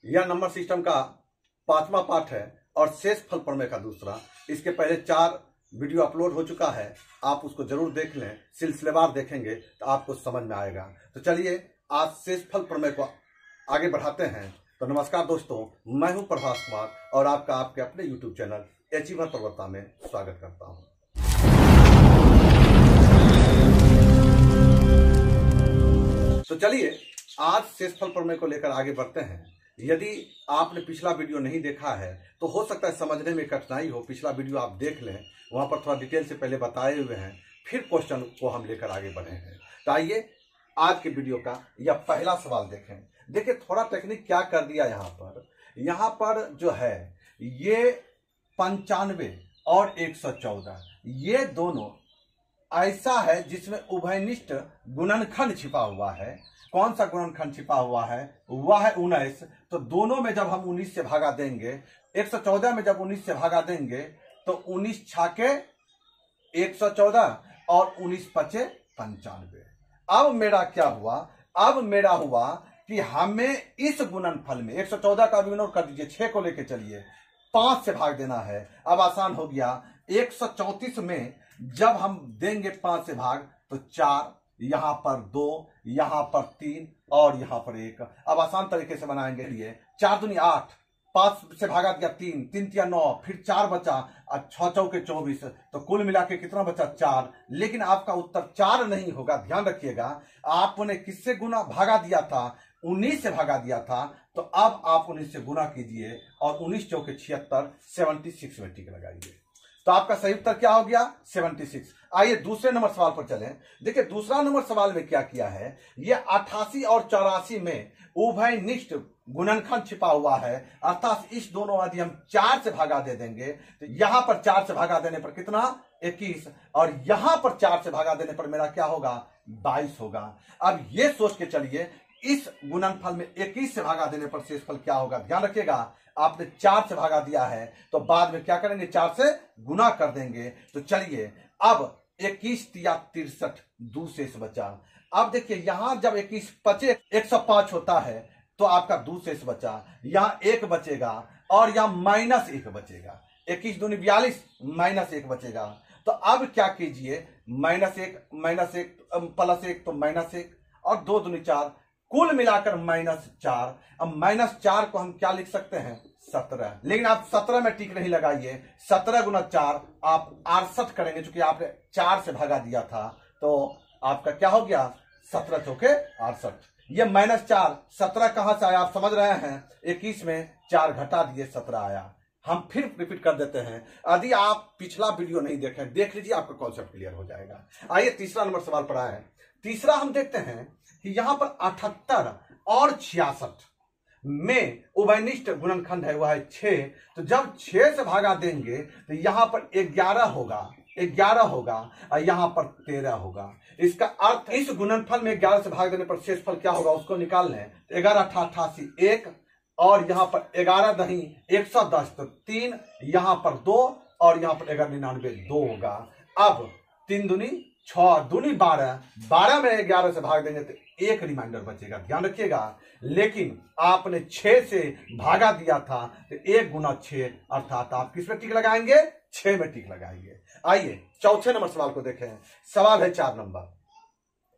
यह number system का 5वां पार्ट है और शेष फल प्रमेय का दूसरा। इसके पहले 4 वीडियो अपलोड हो चुका है, आप उसको जरूर देख लें, सिलसिलेवार देखेंगे तो आपको समझ में आएगा। तो चलिए आज शेष फल प्रमेय को आगे बढ़ाते हैं। तो नमस्कार दोस्तों, मैं हूं प्रभास कुमार और आपका आपके अपने YouTube चैनल अचीवर पर्वता में स्वागत करता हूं। तो चलिए आज शेष फल प्रमेय को लेकर आगे बढ़ते हैं। यदि आपने पिछला वीडियो नहीं देखा है तो हो सकता है समझने में कठिनाई हो, पिछला वीडियो आप देख लें, वहां पर थोड़ा डिटेल से पहले बताए हुए हैं, फिर क्वेश्चन को हम लेकर आगे बढ़े हैं। तो आइए आज के वीडियो का यह पहला सवाल देखें। देखिए थोड़ा टेक्निक क्या कर दिया यहाँ पर जो है ये 95 और 114 ये दोनों ऐसा है जिसमें उभयनिष्ठ गुणनखंड छिपा हुआ है। कौन सा गुणनखंड छिपा हुआ है? वह है 19। तो दोनों में जब हम 19 से भागा देंगे, 114 में जब 19 से भागा देंगे तो 19 छाके 114 और 19 पचे 95। अब मेरा क्या हुआ? अब मेरा हुआ कि हमें इस गुणनफल में 114 का इग्नोर कर दीजिए, 6 को लेके चलिए, 5 से भाग देना है। अब आसान हो गया। 134 में जब हम देंगे 5 से भाग तो 4, यहां पर 2, यहां पर 3 और यहां पर 1। अब आसान तरीके से बनाएंगे। लिए 4 दूनी 8, 5 से भागा दिया 3, 3 तिया 9, फिर 4 बचा, 6 चौके 24। तो कुल मिला के कितना बचा? 4। लेकिन आपका उत्तर 4 नहीं होगा, ध्यान रखिएगा। आपने किससे गुना भागा दिया था? 19 से भागा दिया था। तो अब आप 19 से गुना कीजिए और 19 चौके 76, 76 में टिक लगाइए। तो आपका सही उत्तर क्या हो गया? 76। आइए दूसरे नंबर सवाल पर चलें। देखिए दूसरा नंबर सवाल में क्या किया है, ये 88 और 84 में उभयनिष्ठ गुणनखंड छिपा हुआ है। अर्थात इस दोनों यदि हम 4 से भागा दे देंगे तो यहां पर 4 से भागा देने पर कितना? 21। और यहां पर 4 से भागा देने पर मेरा क्या होगा? 22 होगा। अब ये सोच के चलिए इस गुणनफल में 21 से भागा देने पर शेषफल क्या होगा? ध्यान रखिएगा, आपने 4 से भागा दिया है तो बाद में क्या करेंगे? 4 से गुना कर देंगे। तो चलिए अब 21 तिया 63, 2 शेष बचा। अब देखिए यहां जब 21 पचे 105 होता है तो आपका 2 शेष बचा, यहां 1 बचेगा और यहां -1 बचेगा। 21 दूनी 42, -1 बचेगा। तो अब क्या कीजिए? -1 +1 तो -1 और 2 दूनी 4, कुल मिलाकर -4। अब -4 को हम क्या लिख सकते हैं? 17। लेकिन आप 17 में टिक नहीं लगाइए, 17 गुना 4 आप 68 करेंगे, चूंकि आपने 4 से भागा दिया था। तो आपका क्या हो गया? 17 चौके 68। ये -4 17 कहां से आया? आप समझ रहे हैं, 21 में 4 घटा दिए, 17 आया। हम फिर रिपीट कर देते हैं। यदि आप पिछला वीडियो नहीं देखें, देख लीजिए, आपका कॉन्सेप्ट क्लियर हो जाएगा। आइए तीसरा नंबर सवाल पर आए। तीसरा हम देखते हैं कि यहां पर 78 और 66 में उभयनिष्ठ गुणनखंड है, वह है 6। तो जब 6 से भागा देंगे तो यहां पर 11 होगा, 11 होगा और यहां पर 13 होगा। इसका अर्थ इस गुणनफल में 11 से भाग देने पर शेषफल क्या होगा उसको निकाल लें। 11 88 1 और यहां पर 11 दही 110, तो 3, यहां पर 2 और यहां पर 1199 2 होगा। अब 3 दूनी 6, दूनी 12, 12 में 11 से भाग देंगे तो 1 रिमाइंडर बचेगा, ध्यान रखिएगा। लेकिन आपने 6 से भागा दिया था तो 1 गुना 6, अर्थात आप किस में टिक लगाएंगे? 6 में टिक लगाएंगे। आइए चौथे नंबर सवाल को देखें। सवाल है 4 नंबर।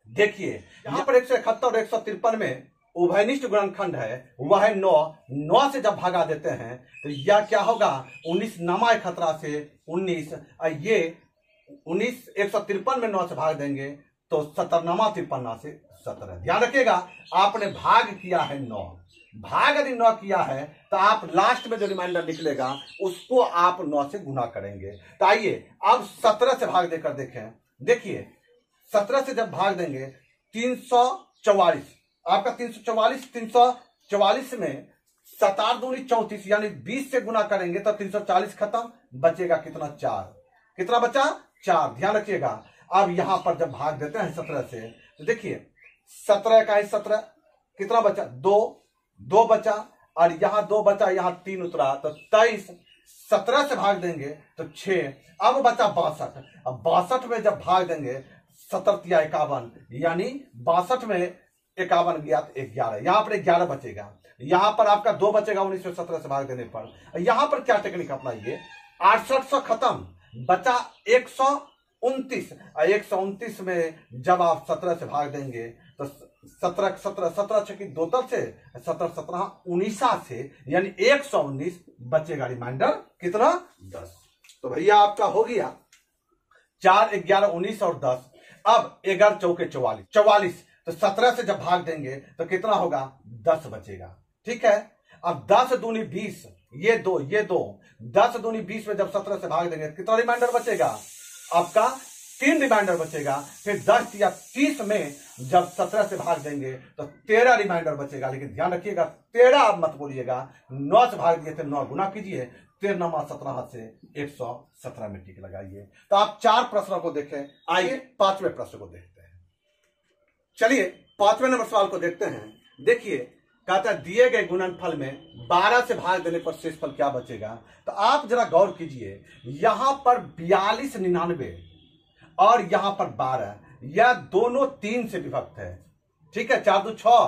देखिए यहां पर 171 और 153 में उभयनिष्ठ गुणनखंड है, वह है 9। 9 से जब भागा देते हैं तो यह क्या होगा? 19 नमा खतरा से 19, ये 19 153 में 9 से भाग देंगे तो 17 नमा 53 से 17। ध्यान रखिएगा, आपने भाग किया है 9। भाग यदि 9 किया है तो आप लास्ट में जो रिमाइंडर निकलेगा उसको आप 9 से गुना करेंगे। तो आइए अब 17 से भाग देकर देखें। देखिए 17 से जब भाग देंगे 344, आपका 344 में 7 दूनी 34, यानी 20 से गुना करेंगे तो 340 खत्म, बचेगा कितना? 4। कितना बचा? 4। ध्यान रखिएगा। अब यहां पर जब भाग देते हैं 17 से तो देखिए 17 का 17, कितना बचा? 2 बचा और यहां 2 बचा, यहां 3 उतरा तो 23। 17 से भाग देंगे तो 6। अब बचा 62। अब 62 में जब भाग देंगे 17 या 51, यानी 62 में 51 गया तो 11, यहां पर 11 बचेगा। यहां पर आपका 2 बचेगा 1917 से भाग देने पर। यहां पर क्या टेक्निक अपनाइए, 6800 खत्म, बचा 129। 129 में जब आप 17 से भाग देंगे तो 17 छकी 2 तल से 17 19 से, यानी 119 बचेगा। रिमाइंडर कितना, 10। तो भैया आपका हो गया 4 11 19 और 10। अब 11 चौके 44, 44 तो 17 से जब भाग देंगे तो कितना होगा, 10 बचेगा। ठीक है, अब 10 दूनी 20, ये दो 10 दूनी 20 में जब 17 से भाग देंगे कितना रिमाइंडर बचेगा, आपका 3 रिमाइंडर बचेगा। फिर 10 या 30 में जब 17 से भाग देंगे तो 13 रिमाइंडर बचेगा। लेकिन ध्यान रखिएगा 13 आप मत बोलिएगा, 9 से भाग दिए थे 9 गुना कीजिए, 13 17 से 117 में टिक लगाइए। तो आप 4 प्रश्नों को देखें। आइए 5वें प्रश्न को देखते हैं। चलिए 5वें नंबर सवाल को देखते हैं। देखिए कहता है दिए गए गुणनफल में 12 से भाग देने पर शेषफल क्या बचेगा। तो आप जरा गौर कीजिए, यहां पर 42 99 और यहां पर 12, यह दोनों 3 से विभक्त है। ठीक है, 4 2 6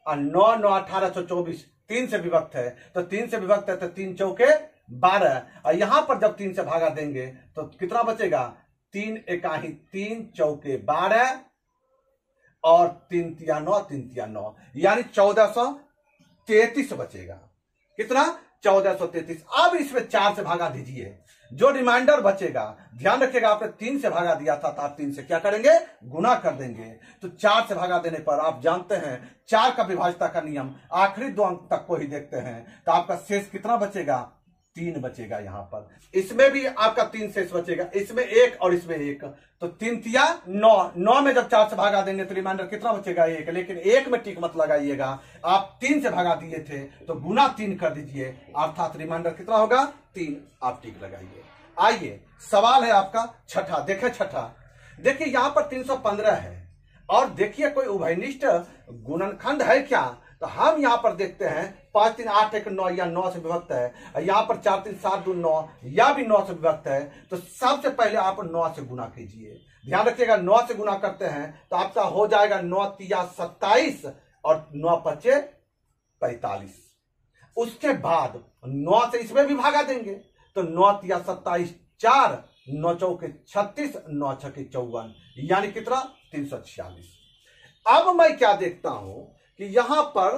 और 9 9 18 24 3 से विभक्त है। तो 3 से विभक्त है तो 3 चौके 12, और यहां पर जब 3 से भागा देंगे तो कितना बचेगा, 3 एकाही 3 चौके 12 और 3 तिया 9 3 तिया 9, यानी 1433 बचेगा। कितना, 1433। अब इसमें 4 से भागा दीजिए, जो रिमाइंडर बचेगा, ध्यान रखिएगा आपने 3 से भागा दिया था तो आप 3 से क्या करेंगे, गुना कर देंगे। तो 4 से भागा देने पर आप जानते हैं 4 का विभाज्यता का नियम, आखिरी 2 अंक तक को ही देखते हैं। तो आपका शेष कितना बचेगा, 3 बचेगा। यहां पर इसमें भी आपका 3 शेष बचेगा, इसमें 1 और इसमें 1, तो 3 तिया 9, 9 में जब 4 से भागा देंगे तो रिमाइंडर कितना बचेगा, 1। लेकिन 1 में टिक मत लगाइएगा, आप 3 से भागा दिए थे तो गुना 3 कर दीजिए, अर्थात रिमाइंडर कितना होगा, 3। आप टिक लगाइए। आइए सवाल है आपका छठा। देखे छठा, देखिए यहां पर 315 है और देखिए कोई उभयनिष्ठ गुणनखंड है क्या। तो हम यहां पर देखते हैं 5 3 8 1 9, या 9 से विभक्त है। यहां पर 4 3 7 2 9, या भी 9 से विभक्त है। तो सबसे पहले आप 9 से गुना कीजिए। ध्यान रखिएगा 9 से गुना करते हैं तो आपका हो जाएगा 9 तिया 27 और 9 पचे 45। उसके बाद 9 से इसमें भी भागा देंगे तो 9 तिया 27 4, 9 चौके 36, 9 छके 54, यानी कितना, 346। अब मैं क्या देखता हूं कि यहां पर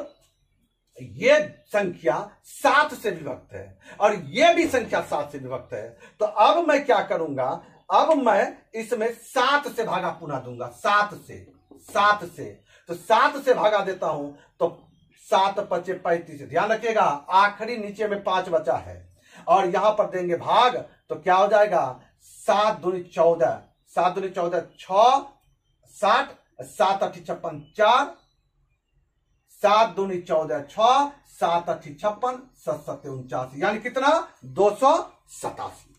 ये संख्या 7 से विभक्त है और ये भी संख्या 7 से विभक्त है। तो अब मैं क्या करूंगा, अब मैं इसमें 7 से भागा पुनः दूंगा, 7 से। तो 7 से भागा देता हूं तो 7 पचे 35। ध्यान रखिएगा आखिरी नीचे में 5 बचा है और यहां पर देंगे भाग तो क्या हो जाएगा, 7 दूनी 14, 7 दूनी 14 6 60, 7 8 56 4, 7 दूनी 14 6, 7 8 56 7 7 49, यानी कितना, 287।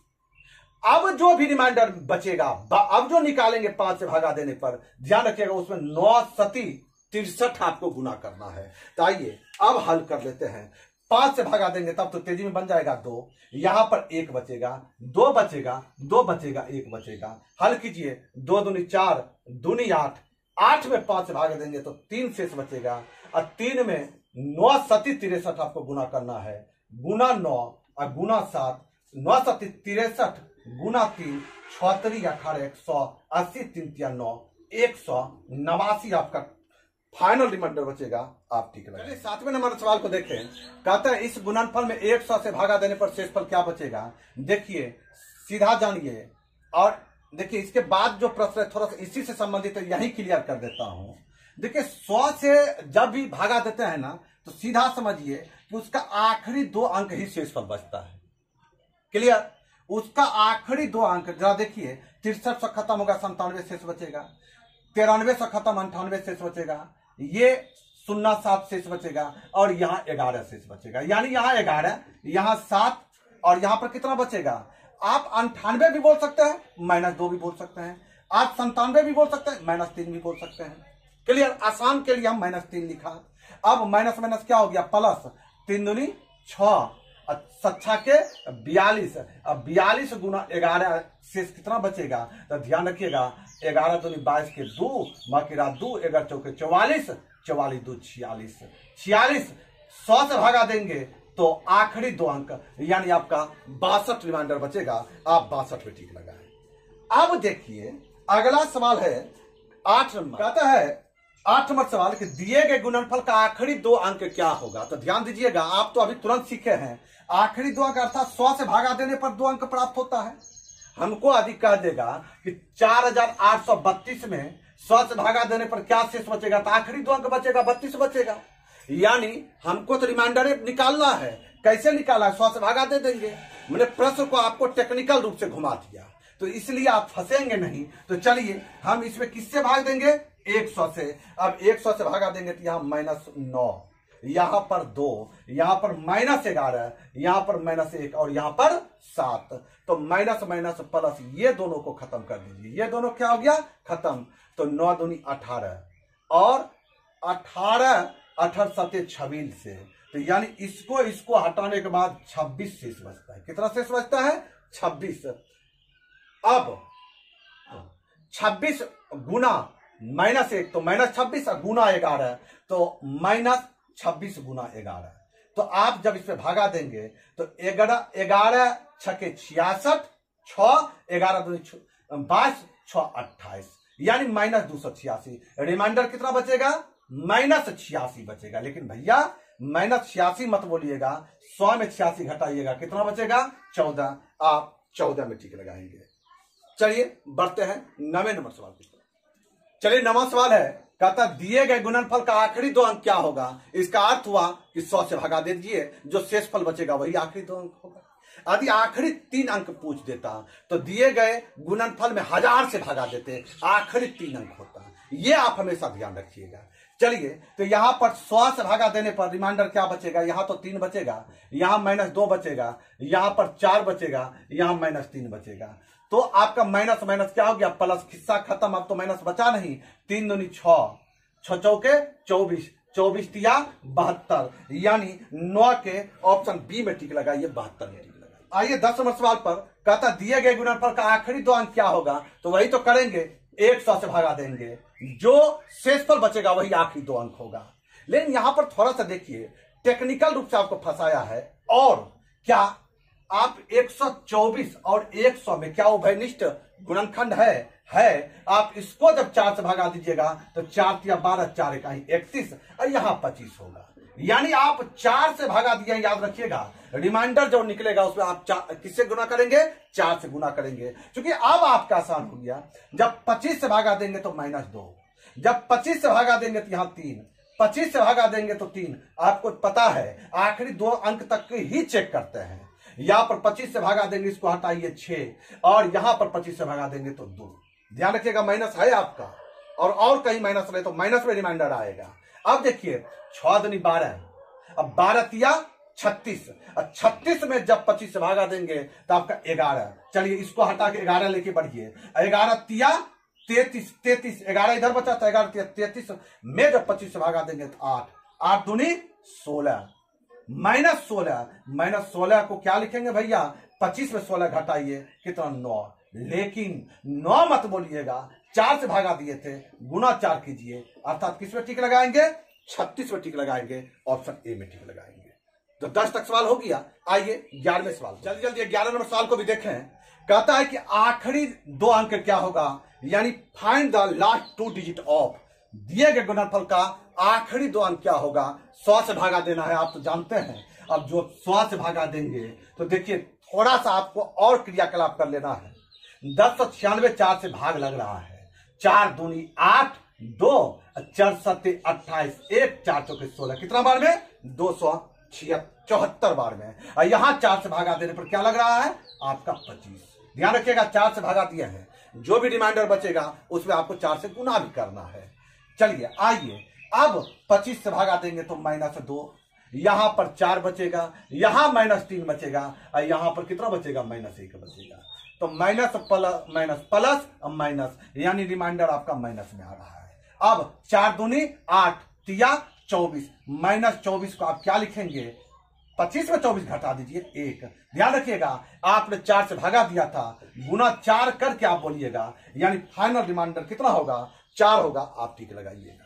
अब जो भी रिमाइंडर बचेगा, अब जो निकालेंगे 5 से भागा देने पर, ध्यान रखिएगा उसमें 9 सती 63 आपको गुना करना है। तो आइए अब हल कर लेते हैं। 5 से भागा देंगे तब तो तेजी में बन जाएगा 2, यहां पर 1 बचेगा, 2 बचेगा, 2 बचेगा, 1 बचेगा। हल कीजिए, 2 दूनी 4, दूनी 8, 8 में 5 से भागा देंगे तो 3 शेष बचेगा और 3 में 9 सती 63 आपको गुना करना है, गुना 9 और गुना 7, 9 सती 63 गुना 3 76 18 180, 3 तिया 9, 189 आपका फाइनल रिमाइंडर बचेगा। आप ठीक है। 7वें नंबर सवाल को देखें, कहता है इस गुणनफल में 100 से भागा देने पर शेषफल क्या बचेगा। देखिए सीधा जानिए और देखिए इसके बाद जो प्रश्न है थोड़ा सा इसी से संबंधित है, यही क्लियर कर देता हूं। देखिए 100 से जब भी भागा देते हैं ना तो सीधा समझिए कि उसका आखिरी 2 अंक ही शेषफल बचता है। क्लियर, उसका आखिरी 2 अंक जरा देखिए, 63 से खत्म होगा 97 शेष बचेगा, 93 से खत्म 98 शेष बचेगा, ये 07 शेष बचेगा और यहां 11 शेष बचेगा। यानी यहां 11, यहां 7 और यहां पर कितना बचेगा। आप 98 भी बोल सकते हैं, -2 भी बोल सकते हैं, आप 97 भी बोल सकते हैं, -3 भी बोल सकते हैं। क्लियर, आसान के लिए हम -3 लिखा। अब माइनस माइनस क्या हो गया, प्लस 3 दूनी 6, 6 के 42, अब 42 गुना 11 शेष कितना बचेगा। तो ध्यान रखिएगा 11 दूनी 22 के 2, मकीरा 2, 11 चौके 44, 44 2 46, 46 100 से भागा देंगे तो आखिरी 2 अंक यानी आपका 62 रिमाइंडर बचेगा। आप 62 में टिक लगाएं। अब देखिए अगला सवाल है 8 नंबर। कहता है 8 नंबर सवाल कि दिए गए गुणनफल का आखिरी 2 अंक क्या होगा। तो ध्यान दीजिएगा, आप तो अभी तुरंत सीखे हैं। आखिरी 2 अंक अर्थात 100 से भागा देने पर 2 अंक प्राप्त होता है। हमको अधिक कह देगा कि 4832 में 100 से भागा देने पर क्या शेष बचेगा, तो आखिरी 2 अंक बचेगा, 32 बचेगा। यानी हमको तो रिमाइंडर निकालना है। कैसे निकाला, 100 से भागा दे देंगे। मैंने प्रश्न को आपको टेक्निकल रूप से घुमा दिया, तो इसलिए आप फंसेंगे नहीं। तो चलिए हम इसमें किससे भाग देंगे, 100 से। अब 100 से भागा देंगे तो यहां -9, यहां पर 2, यहां पर -11, यहां पर -1 और यहां पर 7। तो माइनस माइनस प्लस ये दोनों को खत्म कर दीजिए। ये दोनों क्या हो गया, खत्म। तो 9 दूनी 18 और 18 7 26 से, तो यानी इसको हटाने के बाद 26 शेष बचता है। कितना शेष बचता है, 26। अब 26 गुना -1 तो -26 गुना 11 तो -26 गुना 11। तो आप जब इस पे भागा देंगे तो 11 छके 66, 6 11 दूनी 22, 6 28 यानी -286। रिमाइंडर कितना बचेगा, -86 बचेगा। लेकिन भैया -86 मत बोलिएगा, 100 में 86 घटाइएगा, कितना बचेगा, 14। आप 14 में टिक लगाएंगे। चलिए बढ़ते हैं 9वें नंबर सवाल की तरफ। चलिए 9वां सवाल है, कहता दिए गए गुणनफल का आखिरी 2 अंक क्या होगा। इसका अर्थ हुआ कि 100 से भगा दे दीजिए, जो शेषफल बचेगा वही आखिरी 2 अंक होगा। यदि आखिरी 3 अंक पूछ देता तो दिए गए गुणनफल में 1000 से भगा देते, आखिरी 3 अंक होता। ये आप हमेशा ध्यान रखिएगा। चलिए तो यहां पर 100 से भागा देने पर रिमाइंडर क्या बचेगा, यहां तो 3 बचेगा, यहां -2 बचेगा, यहां पर 4 बचेगा, यहां -3 बचेगा। तो आपका माइनस माइनस क्या हो गया, प्लस, किस्सा खत्म। अब तो माइनस बचा नहीं। 3 दूनी 6, 6 चौके 24, 24 तिया 72 यानी 9 के ऑप्शन बी में टिक लगाइए, 72 में टिक लगाइए। आइए 10 नंबर सवाल पर, कहता दिए गए गुणनफल का आखिरी 2 अंक क्या होगा। तो वही तो करेंगे, 100 से भागा देंगे, जो शेषफल बचेगा वही आखिरी 2 अंक होगा। लेकिन यहां पर थोड़ा सा देखिए, टेक्निकल रूप से आपको फंसाया है। और क्या आप 124 और 100 में क्या उभयनिष्ठ गुणनखंड है। आप इसको जब 4 से भागा दीजिएगा तो 4 तिया 12, 4 इकाई 31 और यहां 25 होगा। यानी आप 4 से भागा दिए, याद रखिएगा। रिमाइंडर जो निकलेगा उसमें आप किससे गुना करेंगे, 4 से गुना करेंगे। क्योंकि अब आपका आसान हो गया। जब 25 से भागा देंगे तो -2, जब 25 से भागा देंगे तो यहां 3, 25 से भागा देंगे तो 3। आपको पता है आखिरी 2 अंक तक ही चेक करते हैं। यहां पर 25 से भागा देंगे, इसको हटाइए 6, और यहां पर 25 से भागा देंगे तो 2। ध्यान रखिएगा, माइनस है आपका, और कहीं माइनस रहे तो माइनस में रिमाइंडर आएगा। अब देखिए 6 दूनी 12, अब 12 तिया 36, और 36 में जब 25 से भागा देंगे तो आपका 11। चलिए इसको हटा के 11 लेके बढ़िए, 11 तिया 33, 11 इधर बचा था, 11 तिया 33 में जब 25 से भागा देंगे तो 8, 8 दूनी 16, -16 को क्या लिखेंगे भैया, 25 में 16 घटाइए, कितना, 9। लेकिन 9 मत बोलिएगा, 4 से भागा दिए थे, गुना 4 कीजिए, अर्थात किस में टिक लगाएंगे, 36 में टिक लगाएंगे, ऑप्शन ए में टिक लगाएंगे। तो 10 तक सवाल हो गया। आइए 11वें सवाल, जल्दी जल्दी 11 नंबर सवाल को भी देखें। कहता है कि आखिरी 2 अंक क्या होगा, यानी find the last 2 digit of. दिए गए गुणनफल का आखिरी 2 अंक क्या होगा। 100 से भागा देना है, आप तो जानते हैं। अब जो 100 से भागा देंगे तो देखिए थोड़ा सा आपको और क्रियाकलाप कर लेना है। 1096 4 से भाग लग रहा है, 4 दूनी 8, 2 4 7 28, 1 4 चौके 16, कितना बार में, 274 बार में। और यहां 4 से भागा देने पर क्या लग रहा है, आपका 25। ध्यान रखिएगा, 4 से भागा दिया है, जो भी रिमाइंडर बचेगा उसमें आपको 4 से गुना भी करना है। चलिए आइए, अब 25 से भागा देंगे तो -2, यहां पर 4 बचेगा, यहां -3 बचेगा, और यहां पर कितना बचेगा, -1 बचेगा। तो माइनस प्लस और माइनस, यानी रिमाइंडर आपका माइनस में आ रहा है। अब 4 दूनी 8 तिया 24, -24 को आप क्या लिखेंगे, 25 में 24 घटा दीजिए 1। ध्यान रखिएगा, आपने 4 से भागा दिया था, गुना 4 करके आप बोलिएगा, यानी फाइनल रिमाइंडर कितना होगा, 4 होगा। आप टिक लगाइएगा।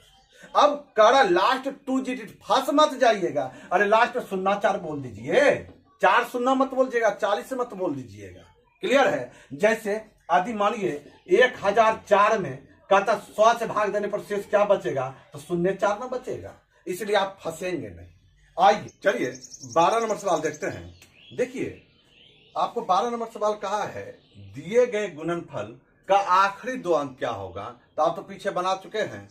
अब कड़ा लास्ट 2 डिजिट फंस मत जाइएगा, अरे लास्ट 04 बोल दीजिए, 4 शून्य मत बोलिएगा, 40 मत बोल दीजिएगा। क्लियर है? जैसे आदि मानिए 1004 में कहता 100 से भाग देने पर शेष क्या बचेगा, तो 04 में बचेगा, इसलिए आप फंसेंगे नहीं। आइए चलिए 12 नंबर सवाल देखते हैं। देखिए आपको 12 नंबर सवाल कहा है दिए गए गुणनफल का आखिरी 2 अंक क्या होगा, तो आप तो पीछे बना चुके हैं।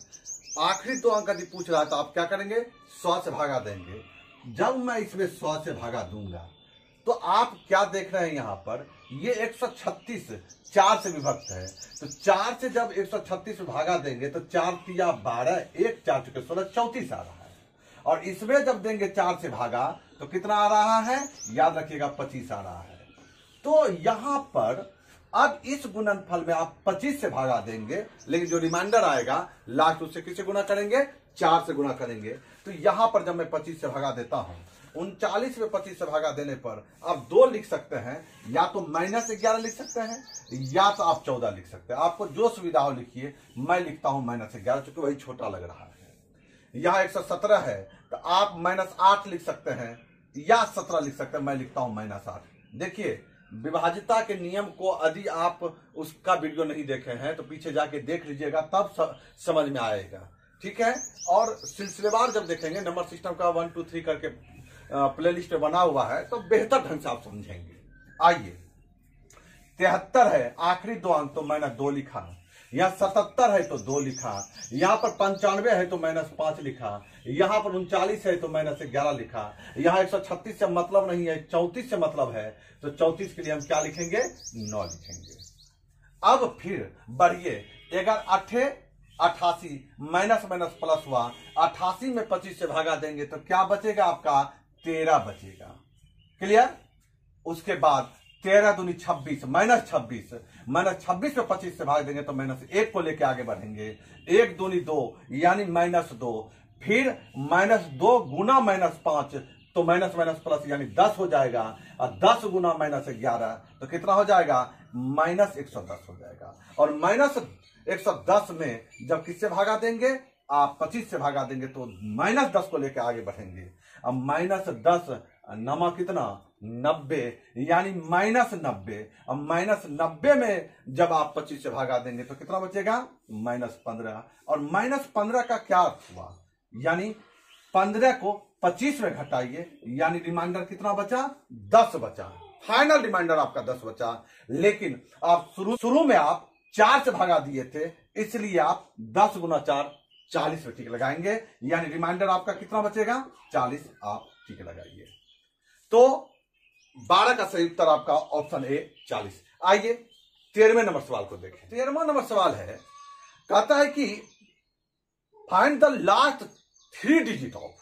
आखिरी 2 अंक यदि पूछ रहा है तो आप क्या करेंगे, 100 से भागा देंगे। जब मैं इसमें 100 से भागा दूंगा तो आप क्या देख रहे हैं, यहां पर ये 136 4 से विभक्त है, तो 4 से जब 136 में भागा देंगे तो 4 तिया 12, 1 4 चुके 16, 34 आ रहा है। और इसमें जब देंगे 4 से भागा तो कितना आ रहा है, याद रखिएगा 25 आ रहा है। तो यहां पर अब इस गुणनफल में आप 25 से भागा देंगे, लेकिन जो रिमाइंडर आएगा लास्ट उससे किससे गुना करेंगे, 4 से गुना करेंगे। तो यहां पर जब मैं 25 से भागा देता हूं, 39 में 25 से भागा देने पर आप 2 लिख सकते हैं, या तो -11 लिख सकते हैं, या तो आप 14 लिख सकते हैं। आपको जो सुविधा हो लिखिए। मैं लिखता हूं -11 क्योंकि वही छोटा लग रहा है। यहां 117 है तो आप -8 लिख सकते हैं या 17 लिख सकते हैं। मैं लिखता हूं -8। देखिए विभाजिता के नियम को यदि आप उसका वीडियो नहीं देखे हैं तो पीछे जाके देख लीजिएगा, तब समझ में आएगा। ठीक है? और सिलसिलेवार जब देखेंगे, नंबर सिस्टम का 1 2 3 करके प्लेलिस्ट में बना हुआ है, तो बेहतर ढंग से आप समझेंगे। आइए 73 है, आखिरी 2 अंक तो मैंने 2 लिखा। यहाँ 77 है तो 2 लिखा। यहाँ पर 95 है तो -5 लिखा। यहाँ पर 39 है तो -11 लिखा। यहाँ 136 से मतलब नहीं है, 34 से मतलब है, तो 34 के लिए हम क्या लिखेंगे, 9 लिखेंगे। अब फिर बढ़िए 88 माइनस प्लस हुआ, 88 में 25 से भागा देंगे तो क्या बचेगा आपका, 13 बचेगा। क्लियर? उसके बाद 13 दूनी 26, -26 में 25 से भाग देंगे तो -1 को लेके आगे बढ़ेंगे। 1 दूनी 2 यानी -2, फिर -2 गुना -5 तो माइनस प्लस यानी 10 हो जाएगा, और 10 गुना -11 तो कितना हो जाएगा, -110 हो जाएगा। और -110 में जब किससे भागा देंगे, आप 25 से भागा देंगे तो -10 को लेकर आगे बढ़ेंगे। अब -10 नमा कितना, 90 यानी -90। अब -90 में जब आप 25 से भागा देंगे तो कितना बचेगा, -15। और -15 का क्या अर्थ हुआ, यानी 15 को 25 में घटाइए, यानी रिमाइंडर कितना बचा, 10 बचा। फाइनल रिमाइंडर आपका 10 बचा। लेकिन आप शुरू में आप 4 से भागा दिए थे, इसलिए आप 10 गुना 4 40 में टिक लगाएंगे, यानी रिमाइंडर आपका कितना बचेगा, 40। आप टिक लगाइए। तो 12 का सही उत्तर आपका ऑप्शन ए 40। आइए 13वें नंबर सवाल को देखें। 13वां नंबर सवाल है, कहता है कि find the last 3 digit of,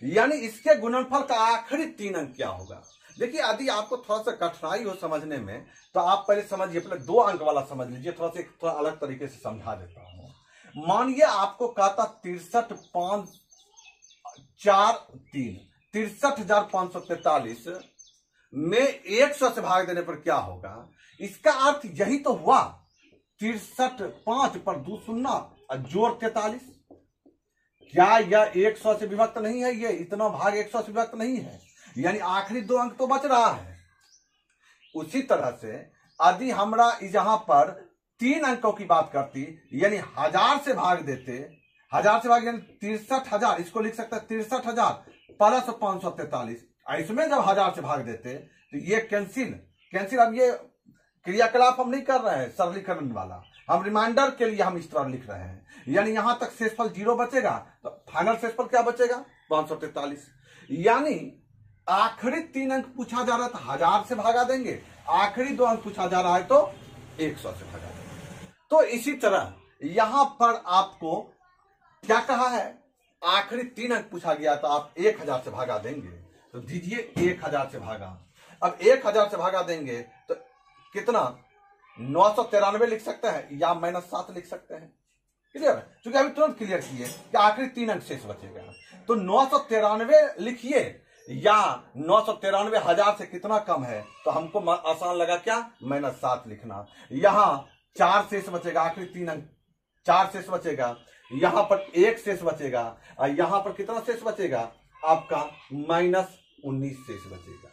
यानी इसके गुणनफल का आखिरी 3 अंक क्या होगा। देखिए यदि आपको थोड़ा सा कठिनाई हो समझने में तो आप पहले समझिए, पहले 2 अंक वाला समझ लीजिए, थोड़ा अलग तरीके से समझा देता हूं। मानिए आपको कहता 63,543 में 100 से भाग देने पर क्या होगा। इसका अर्थ यही तो हुआ, 63 पर 2 शून्य जोड़ 43। क्या यह 100 से विभक्त नहीं है, ये इतना भाग 100 से विभक्त नहीं है, यानी आखिरी 2 अंक तो बच रहा है। उसी तरह से यदि हमरा यहां पर 3 अंकों की बात करती, यानी 1000 से भाग देते, 1000 से भाग यानी 63,000, इसको लिख सकते हैं 63,000 प्लस 543। इसमें जब 1000 से भाग देते तो ये कैंसिल। अब ये क्रियाकलाप हम नहीं कर रहे हैं सरलीकरण वाला, हम रिमाइंडर के लिए हम इस तरह लिख रहे हैं, यानी यहां तक शेषफल 0 बचेगा, तो फाइनल शेषफल क्या बचेगा, 543। यानी आखिरी 3 अंक पूछा जा रहा है तो 1000 से भागा देंगे, आखिरी 2 अंक पूछा जा रहा है तो 100 से भागा देंगे। तो इसी तरह यहां पर आपको क्या कहा है, आखिरी 3 अंक पूछा गया तो आप 1000 से भागा देंगे, तो दीजिए 1000 से भागा। अब 1000 से भागा देंगे तो कितना, 993 लिख सकते हैं या -7 लिख सकते हैं। क्लियर है, क्योंकि अभी तुरंत क्लियर किए कि आखिरी 3 अंक शेष बचेगा, तो 993 लिखिए, या 993 1000 से कितना कम है, तो हमको आसान लगा क्या, -7 लिखना। यहां 4 शेष बचेगा, आखिरी 3 अंक 4 शेष बचेगा, यहां पर 1 शेष बचेगा और यहां पर कितना शेष बचेगा आपका -19 शेष बचेगा।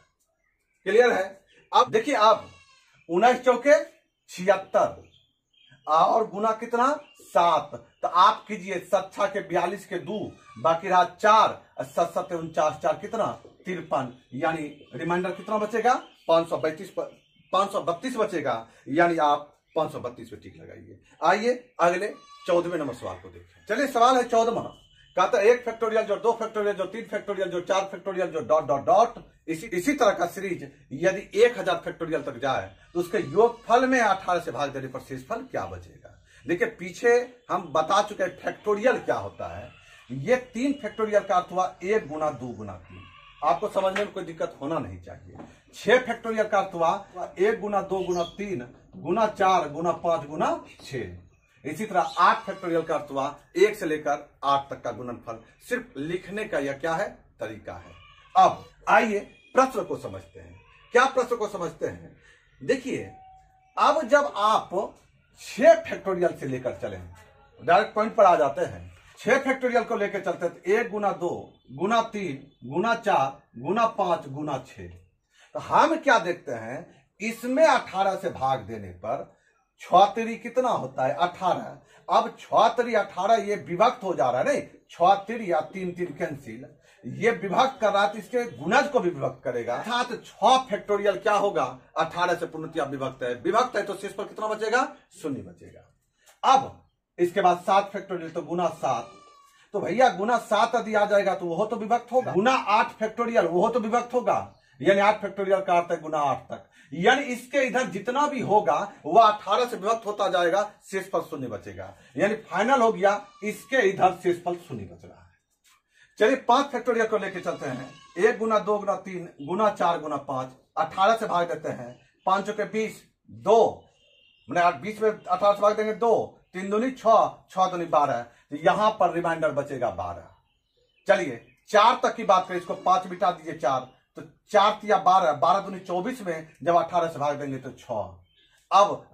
क्लियर है? अब देखिए आप 19 चौके 76 और गुना कितना 7, तो आप कीजिए 7 के 42 के 2 बाकी रहा 4 और 7 7 49 4 कितना 53, यानी रिमाइंडर कितना बचेगा 532 बचेगा, यानी आप 532 पे टिक लगाइए। आइए अगले 14वें नंबर सवाल को देखें। चलिए सवाल है 14वां, कहता है 1 फैक्टोरियल जो 2 फैक्टोरियल जो 3 फैक्टोरियल जो 4 फैक्टोरियल जो डॉट डॉट डॉट इसी तरह का सीरीज यदि 1000 फैक्टोरियल तक जाए तो उसके योगफल में 18 से भाग देने पर शेषफल क्या बचेगा। देखिए पीछे हम बता चुके हैं फैक्टोरियल क्या होता है। ये 3 फैक्टोरियल का अर्थ हुआ 1 गुना 2 गुना 3, आपको समझने में कोई दिक्कत होना नहीं चाहिए। 6 फैक्टोरियल का अर्थ हुआ 1 गुना 2 गुना 3 गुना 4 गुना 5 गुना 6। इसी तरह 8 फैक्टोरियल का अर्थ हुआ 1 से लेकर 8 तक का गुणनफल। सिर्फ लिखने का यह क्या है तरीका है। अब आइए प्रश्न को समझते हैं। क्या प्रश्न को समझते हैं? देखिए अब जब आप 6 फैक्टोरियल से लेकर चले, डायरेक्ट पॉइंट पर आ जाते हैं। 6 फैक्टोरियल को लेकर चलते हैं तो 1 गुना 2 गुना 3 गुना 4 गुना 5 गुना 6। तो हम क्या देखते हैं इसमें 18 से भाग देने पर 6 3 कितना होता है 18। अब 6 3 18 ये विभक्त हो जा रहा है, नहीं 6 3 या 3 3 कैंसिल, ये विभक्त कर रहा है तो इसके गुणज को भी विभक्त करेगा। अर्थात 6 फैक्टोरियल क्या होगा 18 से पूर्णतया विभक्त है। विभक्त है तो शेष पर कितना बचेगा 0 बचेगा। अब इसके बाद 7 फैक्टोरियल तो गुना 7, तो भैया गुना 7 यदि आ जाएगा तो वह तो विभक्त होगा। गुना 8 फैक्टोरियल वह तो विभक्त होगा, यानी 8 फैक्टोरियल का अर्थ है गुना 8 तक, यानी इसके इधर जितना भी होगा वह 18 से विभक्त होता जाएगा, शेषफल 0 बचेगा। यानी फाइनल हो गया इसके इधर शेषफल 0 बच रहा है। चलिए 5 फैक्टोरियल को लेकर चलते हैं। 1 गुना 2 गुना 3 गुना 4 गुना 5, 18 से भाग देते हैं। 5 के 20 2 मैंने 20 में 18 से भाग देंगे 2, 3 दूनी 6 6 दूनी 12, तो यहां पर रिमाइंडर बचेगा 12। चलिए 4 तक की बात करें, इसको 5 बिटा दीजिए 4, तो 4 या 12 12 दूनी 24 में जब 18 से भाग देंगे तो 6। अब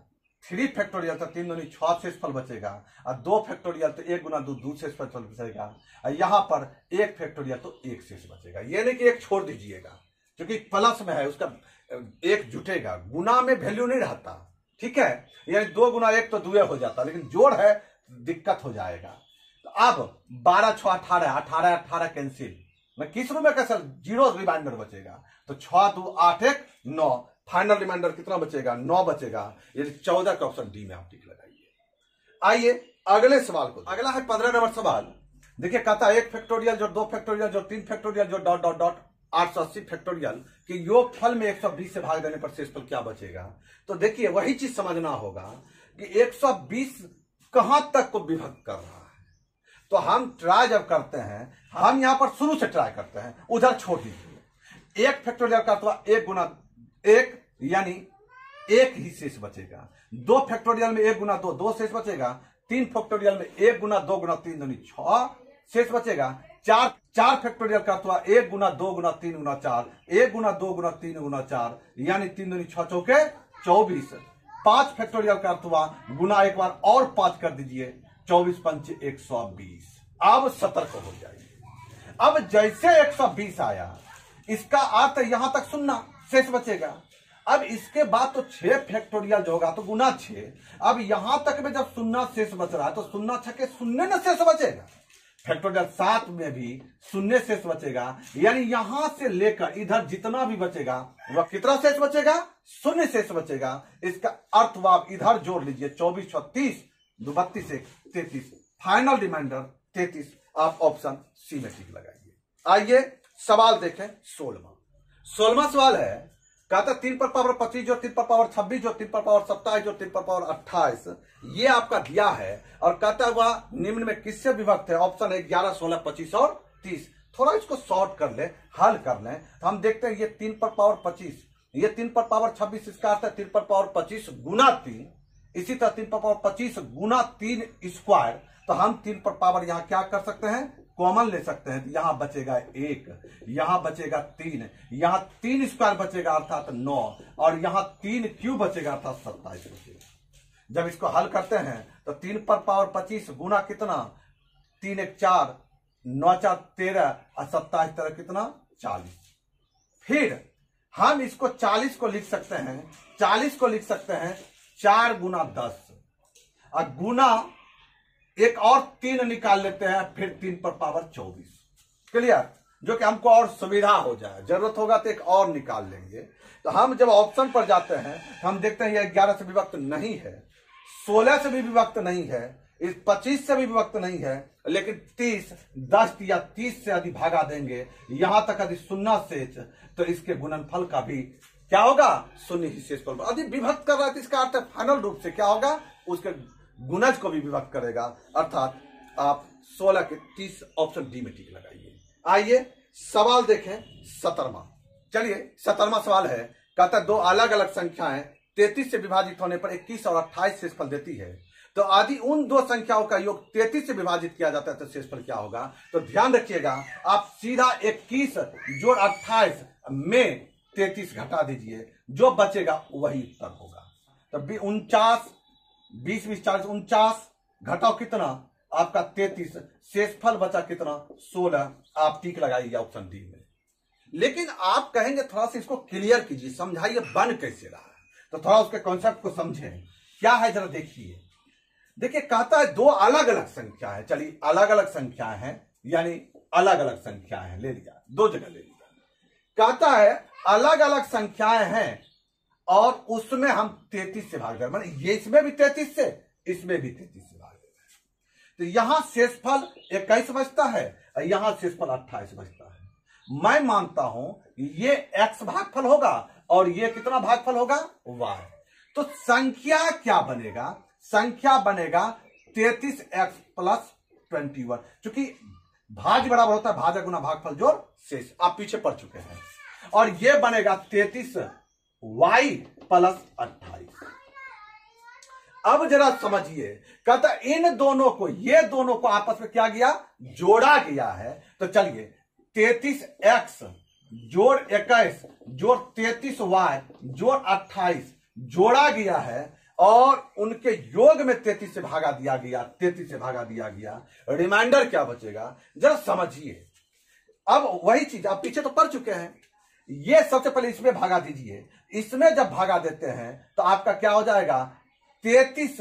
3 फैक्टोरियल तो 3 दूनी 6 शेषफल बचेगा, और 2 फैक्टोरियल तो 1 गुना 2 शेषफल बचेगा, और यहां पर 1 फैक्टोरियल तो 1 शेष बचेगा। ये नहीं कि 1 छोड़ दीजिएगा, क्योंकि प्लस में है उसका 1 जुटेगा, गुना में वैल्यू नहीं रहता, ठीक है। यानी 2 गुना 1 तो 2 हो जाता, लेकिन जोड़ है दिक्कत हो जाएगा। तो अब 12 6 18 18 18 कैंसिल, मैं किस रूप में कैसे 0 रिमाइंडर बचेगा, तो 6 2 8 1 9, फाइनल रिमाइंडर कितना बचेगा 9 बचेगा। यानी 14 का ऑप्शन डी में आप टिक लगाइए। आइए अगले सवाल को, अगला है 15 नंबर सवाल। देखिए कहता है 1 फैक्टोरियल जो 2 फैक्टोरियल जो 3 फैक्टोरियल जो डॉट डॉट डॉट 880 फैक्टोरियल के योगफल में 120 से भाग देने पर शेषफल क्या बचेगा। तो देखिए वही चीज समझना होगा कि 120 कहां तक को विभक्त कर रहा है। तो हम ट्राई जब करते हैं, हम यहां पर शुरू से ट्राई करते हैं, उधर छोड़ दीजिए। 1 फैक्टोरियल का अथवा 1 गुना 1 यानी 1 ही शेष बचेगा। 2 फैक्टोरियल में 1 गुना 2 2 शेष बचेगा। 3 फैक्टोरियल में 1 गुना 2 गुना 3 दूनी 6 शेष बचेगा। 4 फैक्टोरियल का अथवा 1 गुना 2 गुना 3 गुना 4 1 गुना 2 गुना 3 गुना 4 यानी 3 दूनी 6 चौके 24। 5 फैक्टोरियल का अथवा गुना एक बार और 5 कर दीजिए, 24 पंच 120। अब सतर्क हो जाइए। अब जैसे 120 आया इसका अर्थ यहां तक 0 शेष बचेगा। अब इसके बाद तो 6 फैक्टोरियल जो होगा तो गुना 6। अब यहां तक में जब 0 शेष बच रहा है तो 0 छके 0 न शेष बचेगा। फैक्टोरियल 7 में भी 0 शेष बचेगा, यानी यहां से लेकर इधर जितना भी बचेगा वह कितना शेष बचेगा 0 शेष बचेगा। इसका अर्थ वह आप इधर जोड़ लीजिए, 24 30 32 33, फाइनल रिमाइंडर 33। आप ऑप्शन सी में टिक लगाइए। आइए सवाल देखें 16वां सवाल है, कहता 3 पर पावर 25 जो 3 पर पावर 26 जो 3 पर पावर 27 जो 3 पर पावर 28 ये आपका दिया है, और कहता हुआ निम्न में किससे विभक्त है। ऑप्शन है 11 16 25 और 30। थोड़ा इसको शॉर्ट कर ले, हल कर ले, हम देखते हैं। ये 3 पर पावर 25, ये 3 पर पावर 26, इसका अर्थ है 3 पर पावर 25 गुना 3। इसी तरह 3 पर पावर 25 गुना 3 स्क्वायर, तो हम 3 पर पावर यहां क्या कर सकते हैं कॉमन ले सकते हैं। तो यहां बचेगा 1, यहां बचेगा 3, यहां 3 स्क्वायर बचेगा अर्थात 9, और यहां 3 क्यूब बचेगा अर्थात 27 बचेगा। जब इसको हल करते हैं तो 3 पर पावर 25 गुना कितना 3 1 4, 9 4 13 और 27 तरह कितना 40। फिर हम इसको 40 को लिख सकते हैं, 40 को लिख सकते हैं 4 गुना 10 और गुना एक और 3 निकाल लेते हैं, फिर 3 पर पावर 24। क्लियर? जो कि हमको और सुविधा हो जाए, जरूरत होगा तो एक और निकाल लेंगे। तो हम जब ऑप्शन पर जाते हैं हम देखते हैं ये 11 से विभक्त नहीं है, 16 से भी विभक्त नहीं है, इस 25 से भी विभक्त नहीं है, लेकिन 30 10 या 30 से यदि भागा देंगे यहां तक यदि शून्य शेष, तो इसके गुणनफल का भी क्या होगा, शून्य ही शेषफल। यदि विभक्त कर रहा है तो इसका अर्थ फाइनल रूप से क्या होगा, उसके गुणज को भी विभक्त करेगा। अर्थात आप 16 के 30 ऑप्शन डी में टिक लगाइए। आइए सवाल देखें 17वां। चलिए 17वां सवाल है, कहता है दो अलग अलग संख्याएं 33 से विभाजित होने पर 21 और 28 शेषफल देती है, तो यदि उन दो संख्याओं का योग 33 से विभाजित किया जाता है तो शेषफल क्या होगा। तो ध्यान रखिएगा, आप सीधा 21 जोड़ 28 में 33 घटा दीजिए, जो बचेगा वही उत्तर होगा। तो 49 20 20 40 49 घटाओ कितना आपका 33, शेषफल बचा कितना 16। आप टिक लगाइए ऑप्शन डी में। लेकिन आप कहेंगे थोड़ा सा इसको क्लियर कीजिए, समझाइए बन कैसे रहा है, तो थोड़ा उसके कॉन्सेप्ट को समझें क्या है जरा देखिए। देखिए कहता है दो अलग अलग संख्या है, चलिए अलग अलग संख्या है यानी अलग अलग संख्या है, ले लिया दो जगह ले लिया। कहता है अलग अलग संख्याएं हैं और उसमें हम 33 से भाग दे, माने ये इसमें भी 33 से, इसमें भी 33 से भाग दे, तो यहां शेषफल 21 बचता है और यहां शेषफल 28 बचता है। मैं मानता हूं ये x भागफल होगा और ये कितना भागफल होगा y। तो संख्या क्या बनेगा, संख्या बनेगा 33x प्लस 21, क्योंकि भाज्य बराबर होता है भाजक गुना भागफल जोड़ शेष, आप पीछे पढ़ चुके हैं। और ये बनेगा 33y प्लस 28। अब जरा समझिए, कहता इन दोनों को, ये दोनों को आपस में क्या गया, जोड़ा गया है। तो चलिए 33x जोड़ 21 जोड़ 33y जोड़ 28 जोड़ा गया है और उनके योग में 33 से भागा दिया गया, 33 से भागा दिया गया, रिमाइंडर क्या बचेगा जरा समझिए। अब वही चीज आप पीछे तो पढ़ चुके हैं, ये सबसे पहले इसमें भागा दीजिए, इसमें जब भागा देते हैं तो आपका क्या हो जाएगा 33,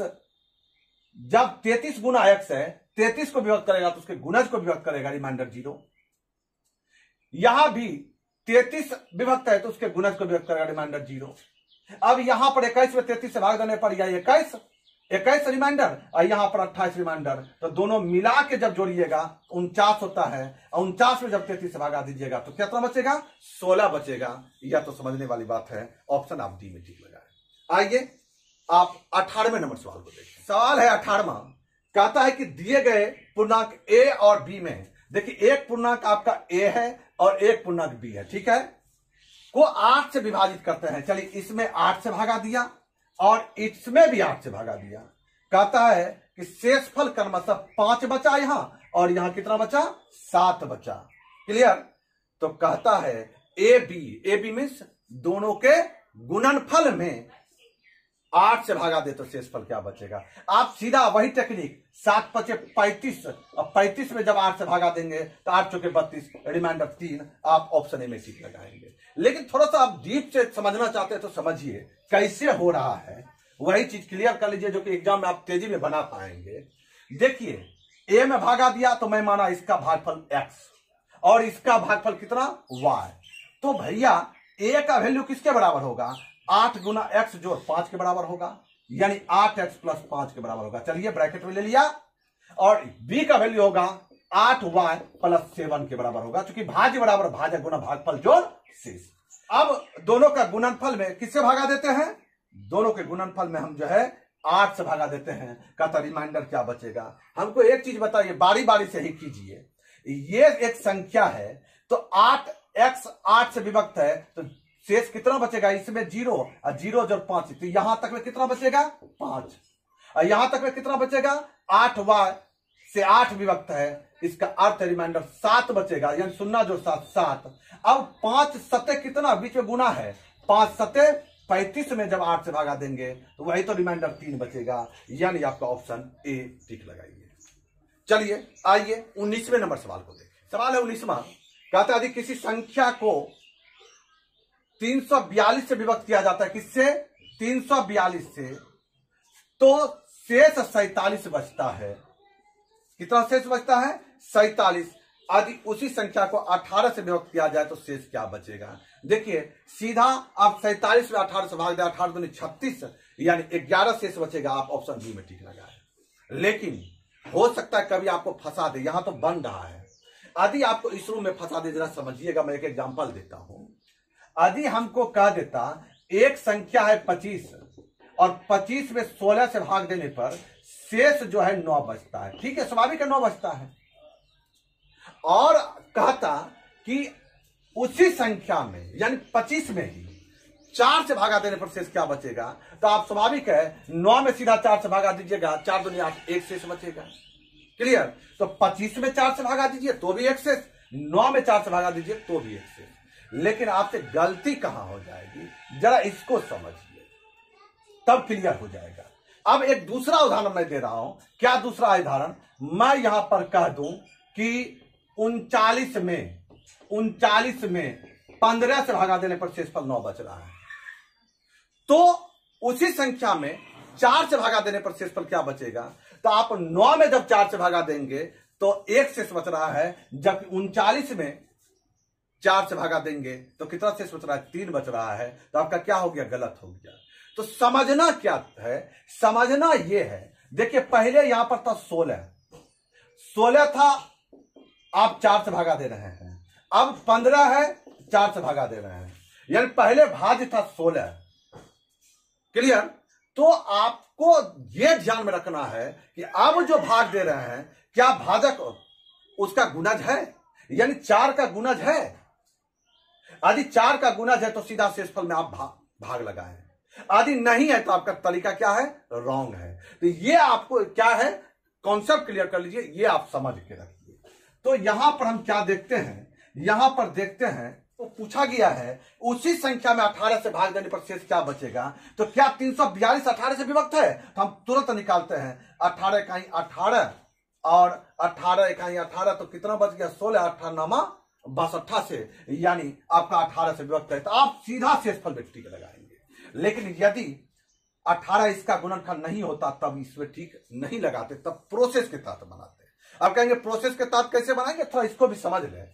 जब 33 गुना x है 33 को विभक्त करेगा तो उसके गुणज को विभक्त करेगा, रिमाइंडर 0। यहां भी 33 विभक्त है तो उसके गुणज को विभक्त करेगा, रिमाइंडर 0। अब यहां पर 21 में 33 से भाग देने पर यह 21 रिमाइंडर और यहां पर 28 रिमाइंडर, तो दोनों मिला के जब जोड़िएगा 49 होता है और 49 में जब 33 से भागा दीजिएगा तो कितना बचेगा 16 बचेगा। यह तो समझने वाली बात है, ऑप्शन आप डी में टिक लगाए। आइए आप 18वें नंबर सवाल को देखिए। सवाल है 18वां, कहता है कि दिए गए पूर्णांक a और b में, देखिए एक पूर्णांक आपका a है और एक पूर्णांक b है, ठीक है, को 8 से विभाजित करते हैं। चलिए इसमें 8 से भागा दिया और इसमें भी 8 से भागा दिया। कहता है कि शेषफल क्रमशः 5 बचा यहां और यहां कितना बचा 7 बचा। क्लियर? तो कहता है ए बी मीन्स दोनों के गुणनफल में 8 से भागा दे तो शेषफल क्या बचेगा। आप सीधा वही टेक्निक 7 5 35 और 35 में जब 8 से भागा देंगे तो 8 चौके 32, रिमाइंडर 3, आप ऑप्शन ए में टिक लगाएंगे। लेकिन थोड़ा सा आप डीप से समझना चाहते हैं तो समझिए कैसे हो रहा है, वही चीज क्लियर कर लीजिए जो कि एग्जाम में आप तेजी में बना पाएंगे। देखिए ए में भागा दिया तो मैं माना इसका भागफल x और इसका भागफल कितना y। तो भैया ए का वैल्यू किसके बराबर होगा, 8 गुना x जोड़ 5 के बराबर होगा, यानी 8x प्लस 5 के बराबर होगा। चलिए ब्रैकेट में ले लिया। और b का वैल्यू होगा 8y प्लस 7 के बराबर होगा, क्योंकि भाज्य बराबर भाजक गुना भागफल जोड़ शेष। अब दोनों का गुणनफल में किससे भागा देते हैं, दोनों के गुणनफल में हम जो है 8 से भागा देते हैं। कहता रिमाइंडर क्या बचेगा। हमको एक चीज बताइए, बारी बारी से ही कीजिए। ये एक संख्या है तो 8x 8 से विभक्त है तो शेष कितना बचेगा, इसमें 0 और 0 जोड़ 5, तो यहां तक में कितना बचेगा 5 और यहां तक में कितना बचेगा 8y से 8 विभक्त है, इसका अर्थ रिमाइंडर 7 बचेगा, यानी 0 जोड़ 7 7। अब 5 सत्ते कितना बीच में गुना है, 5 सत्ते 35 में जब 8 से भागा देंगे तो वही तो रिमाइंडर 3 बचेगा, यानी आपका ऑप्शन ए टिक लगाइए। चलिए आइए 19वें नंबर सवाल को देखें। सवाल है 19वां, कहता है यदि किसी संख्या को 342 से विभक्त किया जाता है, किससे? 342 से, तो शेष 47 बचता है। कितना शेष बचता है? 47। यदि उसी संख्या को 18 से विभक्त किया जाए तो शेष क्या बचेगा? देखिए सीधा आप 47 में 18 से भाग दे, 18 दूनी 36, यानी 11 शेष बचेगा। आप ऑप्शन बी में टिक लगाए। लेकिन हो सकता है कभी आपको फंसा दे, यहां तो बन रहा है। यदि आपको इस रूम में फंसा दे, जरा समझिएगा, मैं एक एग्जांपल देता हूं। यदि हमको कह देता एक संख्या है 25 और 25 में 16 से भाग देने पर शेष जो है 9 बचता है। ठीक है, स्वाभाविक 9 बचता है। और कहता कि उसी संख्या में यानी 25 में ही 4 से भागा देने पर शेष क्या बचेगा? तो आप स्वाभाविक है 9 में सीधा 4 से भागा दीजिएगा, 4 दूनी 8, 1 शेष बचेगा। क्लियर? तो 25 में 4 से भागा दीजिए तो भी 1 शेष, 9 में 4 से भागा दीजिए तो भी 1 शेष। लेकिन आपसे गलती कहां हो जाएगी, जरा इसको समझिए, तब क्लियर हो जाएगा। अब एक दूसरा उदाहरण मैं दे रहा हूं। क्या दूसरा उदाहरण? मैं यहां पर कह दूं कि 39 में 15 से भागा देने पर शेषफल 9 बच रहा है, तो उसी संख्या में 4 से भागा देने पर शेषफल क्या बचेगा? तो आप 9 में जब 4 से भागा देंगे तो 1 शेष बच रहा है, जबकि 39 में 4 से भागा देंगे तो कितना शेष बच रहा है? 3 बच रहा है। तो आपका क्या हो गया? गलत हो गया। तो समझना क्या है? समझना यह है, देखिए पहले यहां पर था 16 था, आप 4 से भागा दे रहे हैं। अब 15 है, 4 से भागा दे रहे हैं, यानी पहले भाज्य था 16। क्लियर? तो आपको यह ध्यान में रखना है कि अब जो भाग दे रहे हैं, क्या भाजक उसका गुणज है, यानी 4 का गुणज है। यदि 4 का गुणज है तो सीधा शेषफल में आप भाग लगाएं। यदि नहीं है तो आपका तरीका क्या है? रॉन्ग है। तो ये आपको क्या है, कॉन्सेप्ट क्लियर कर लीजिए, ये आप समझ के रखिए। तो यहां पर हम क्या देखते हैं? यहां पर देखते हैं तो पूछा गया है उसी संख्या में 18 से भाग देने पर शेष क्या बचेगा? तो क्या 342 18 से विभक्त है? तो हम तुरंत निकालते हैं। 18 इकाई 18 और 18 इकाई 18, तो कितना बच गया? 16, 18 9 62 से, यानी आपका 18 से विभक्त है। तो आप सीधा शेषफल में टिक लगाएंगे। लेकिन यदि 18 इसका गुणनखंड नहीं होता तब इसमें ठीक नहीं लगाते, तब प्रोसेस के तहत बनाते। अब कहेंगे प्रोसेस के तहत कैसे बनाएंगे? थोड़ा इसको भी समझ लें।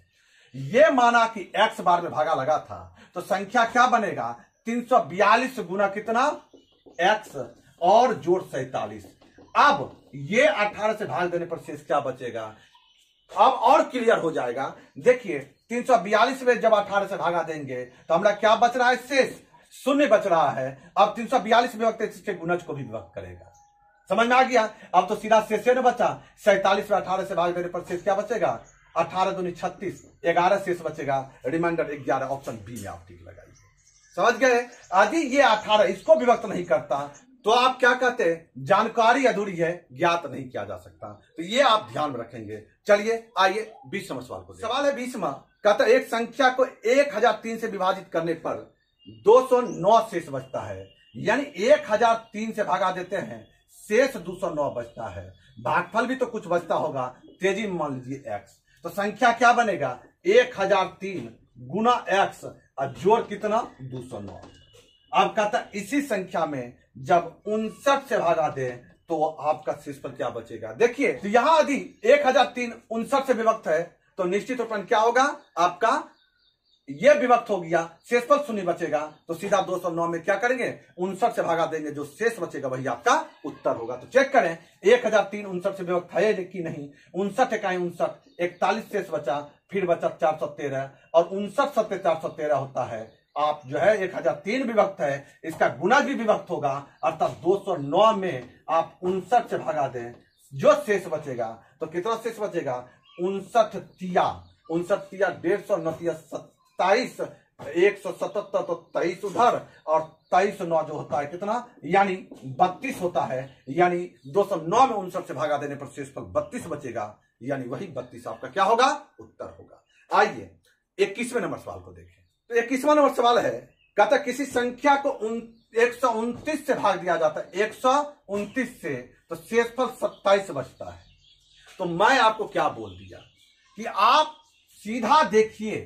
ये माना कि x बार में भागा लगा था, तो संख्या क्या बनेगा? 342 गुना कितना? x और जोड़ 47। अब ये 18 से भाग देने पर शेष क्या बचेगा? अब और क्लियर हो जाएगा। देखिए 342 में जब 18 से भागा देंगे तो हमारा क्या बच रहा है? शेष 0 बच रहा है। अब 342 विभक्त इसके गुणज को भी विभक्त करेगा। समझ में आ गया? अब तो सीधा शेष न बचा। 47 में 18 से भाग देने पर शेष क्या बचेगा? 18 दूनी 36, 11 शेष बचेगा। रिमाइंडर 11, ऑप्शन बी में आप टिक लगाइए। समझ गए? यदि ये 18 इसको विभक्त नहीं करता तो आप क्या कहते हैं? जानकारी अधूरी है, ज्ञात नहीं किया जा सकता। तो ये आप ध्यान में रखेंगे। चलिए आइए 20वां सवाल को देखिए। सवाल है 20वां, कहता है एक संख्या को 1003 से विभाजित करने पर 209 शेष बचता है, यानी 1003 से भागा देते हैं, शेष 209 बचता है। भागफल भी तो कुछ बचता होगा, तेजी में मान लीजिए x। तो संख्या क्या बनेगा? 1003 गुना x और जोड़ कितना? 209। अब कहता है इसी संख्या में जब 59 से भागा दे तो आपका शेषफल क्या बचेगा? देखिए तो यहां यदि 1003 59 से विभक्त है तो निश्चित रूप में क्या होगा? आपका ये विभक्त हो गया, शेषफल 0 बचेगा। तो सीधा 209 में क्या करेंगे? 59 से भागा देंगे, जो शेष बचेगा वही आपका उत्तर होगा। तो चेक करें 1003 59 से विभक्त है कि नहीं। 59 इकाई 59, 41 शेष बचा, फिर बचा 413 और 59 सत्ते 413 होता है। आप जो है 1003 विभक्त है, इसका गुणज भी विभक्त होगा, अर्थात 209 में आप 59 से भागा दें, जो शेष बचेगा तो कितना शेष बचेगा? 59 तिया 150 9 27, 177, तो 23 उधर और 23 9 जो होता है कितना? यानी 32 होता है। यानी 209 में 59 से भागा देने पर शेषफल 32 बचेगा, यानी वही 32 आपका क्या होगा? उत्तर होगा। आइए 21वें नंबर सवाल को देखें। तो 21वां नंबर सवाल है, कहता किसी संख्या को 129 से भाग दिया जाता है, 129 से, तो शेषफल 27 बचता है। तो मैं आपको क्या बोल दिया कि आप सीधा देखिए,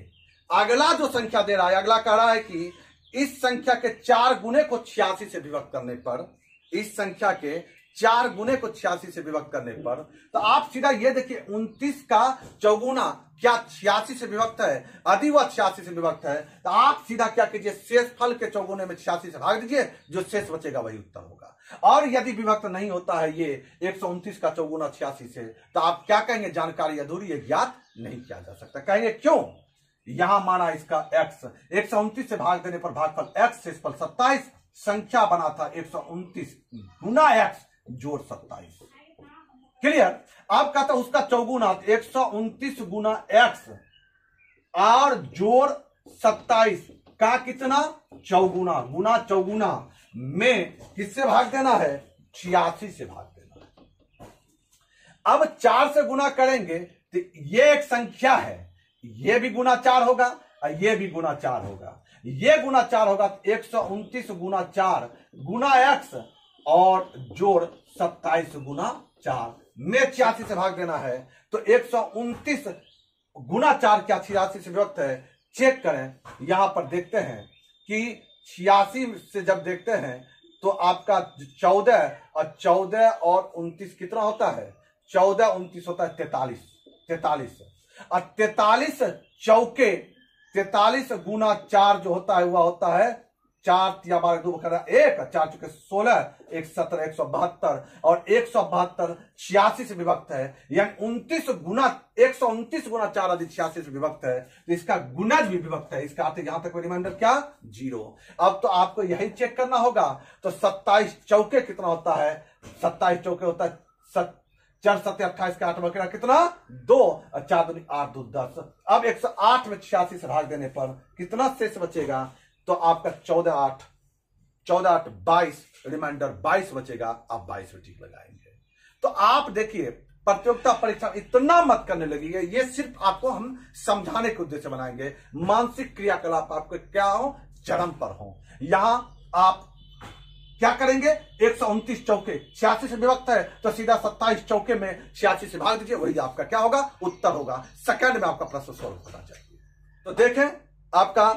अगला जो संख्या दे रहा है, अगला कह रहा है कि इस संख्या के 4 गुने को 86 से विभक्त करने पर, इस संख्या के 4 गुने को 86 से विभक्त करने पर, तो आप सीधा ये देखिए 29 का चौगुना क्या 86 से विभक्त है? यदि वह 86 से विभक्त है तो आप सीधा क्या कीजिए, शेषफल के चौगुने में 86 से भाग दीजिए, जो शेष बचेगा वही उत्तर होगा। और यदि विभक्त नहीं होता है ये 129 का चौगुना 86 से, तो आप क्या कहेंगे, जानकारी अधूरी है, ज्ञात नहीं किया जा सकता। कहेंगे क्यों? यहां माना इसका x, 129 से भाग देने पर भागफल x, शेषफल 27, संख्या बना था 129 गुना x जोड़ 27। क्लियर? आप कहते उसका चौगुना 129 गुना x और जोड़ 27 का कितना चौगुना, गुना चौगुना में किससे भाग देना है? 86 से भाग देना है। अब 4 से गुना करेंगे तो ये एक संख्या है, ये भी गुना 4 होगा और ये भी गुना 4 होगा, ये गुना 4 होगा तो 129 गुना 4 गुना x और जोड़ 27 गुना 4 में 86 से भाग देना है। तो 129 गुना 4 क्या 86 से विभक्त है? चेक करें, यहां पर देखते हैं कि 86 से जब देखते हैं तो आपका 14 और 29 कितना होता है? 14 29 होता है 43 और 43 चौके 43 गुना 4 जो होता है वह होता है 4 या 12 2 बटा 1, 4 चौके 16, 1 17, 172 और 172 86 से विभक्त है, यानी 129 गुना 4 अधिक 86 से विभक्त है, तो इसका गुणज भी विभक्त है। इसका अर्थ यहां तक रिमाइंडर क्या? 0। अब तो आपको यही चेक करना होगा। तो 27 चौके कितना होता है? 27 चौके होता है 4 7 28 का 8 बकरा कितना? 2 और 4 दूनी 8 2 10। अब 108 में 86 से भाग देने पर कितना शेष बचेगा? तो आपका 14 8 22, रिमाइंडर 22 बचेगा। आप 22 में टिक लगाएंगे। तो आप देखिए, प्रतियोगिता परीक्षा इतना मत करने लगी है, ये सिर्फ आपको हम समझाने के उद्देश्य से बनाएंगे। मानसिक क्रियाकलाप आपको क्या हो? चरम पर हो। यहां आप क्या करेंगे? 129 चौके 86 से विभक्त है तो सीधा 27 चौके में 86 से भाग दीजिए, वही आपका क्या होगा? उत्तर होगा। सेकंड में आपका प्रश्न सॉल्व होना चाहिए। तो देखें, आपका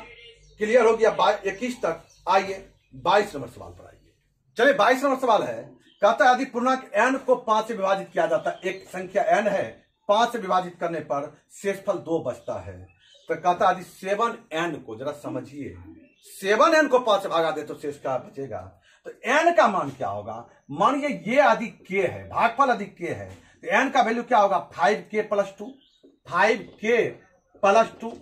क्लियर हो गया 21 तक। आइए 22 नंबर सवाल पर आइए। चलिए 22 नंबर सवाल है, कहता है यदि पूर्णांक n को 5 से विभाजित किया जाता है, एक संख्या n है, 5 से विभाजित करने पर शेषफल 2 बचता है। तो कहता है यदि 7n को, जरा समझिए, 7n को 5 से भागा दे तो शेष क्या बचेगा? तो n का मान क्या होगा? मानिए ये अधिक k है, भागफल अधिक k है, तो n का वैल्यू क्या होगा? 5k + 2, 5k + 2।